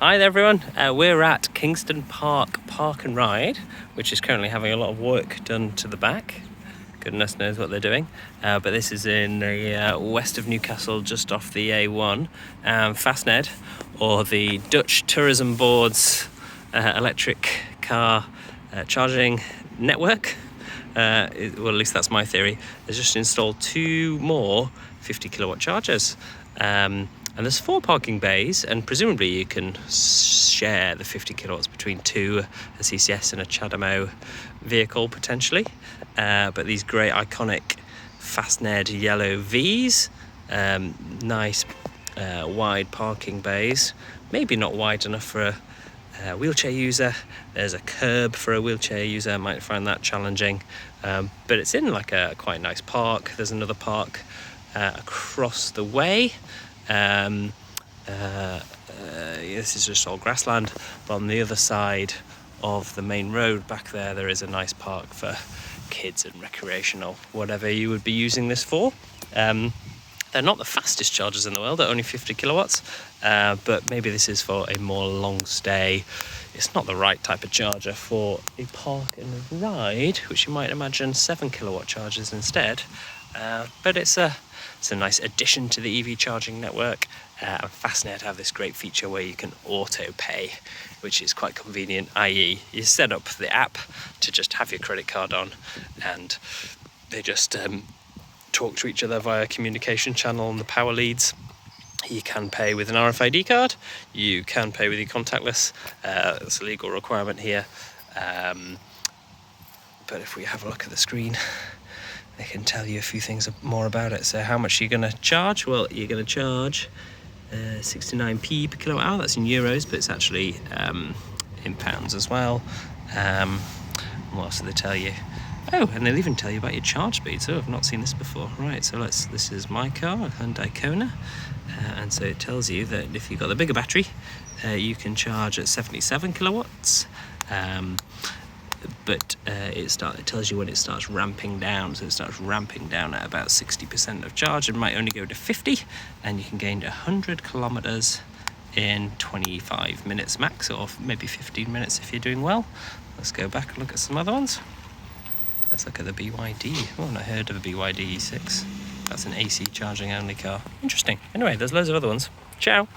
Hi there everyone, we're at Kingston Park and Ride, which is currently having a lot of work done to the back. Goodness knows what they're doing, but this is in the west of Newcastle, just off the A1, Fastned, or the Dutch Tourism Board's electric car charging network. Well, at least that's my theory. They've just installed 2 more 50 kilowatt chargers. And there's 4 parking bays, and presumably you can share the 50 kilowatts between 2, a CCS and a CHAdeMO vehicle potentially. But these great iconic Fastned yellow Vs, nice wide parking bays, maybe not wide enough for a wheelchair user. There's a curb for a wheelchair user, might find that challenging, but it's in like a quite nice park. There's another park across the way. This is just all grassland, but on the other side of the main road back there is a nice park for kids and recreational, whatever you would be using this for. They're not the fastest chargers in the world, they're only 50 kilowatts, but maybe this is for a more long stay. It's not the right type of charger for a park and ride, which you might imagine 7 kilowatt chargers instead, but it's a nice addition to the EV charging network. And Fastned have this great feature where you can auto pay, which is quite convenient, i.e. you set up the app to just have your credit card on, and they just talk to each other via communication channel on the power leads. You can pay with an RFID card, you can pay with your contactless, it's a legal requirement here, but if we have a look at the screen, they can tell you a few things more about it. So how much are you going to charge? Well, you're going to charge 69p per kilowatt hour. That's in euros, but it's actually in pounds as well. What else do they tell you? Oh, and they'll even tell you about your charge speed. So I've not seen this before. Right, so this is my car, a Hyundai Kona, and so it tells you that if you've got the bigger battery, you can charge at 77 kilowatts. But it tells you when it starts ramping down. So it starts ramping down at about 60% of charge and might only go to 50, and you can gain 100 kilometers in 25 minutes max, or maybe 15 minutes if you're doing well. Let's go back and look at some other ones. Let's look at the BYD. Oh, I've not heard of a BYD E6. That's an AC charging only car. Interesting. Anyway, there's loads of other ones. Ciao.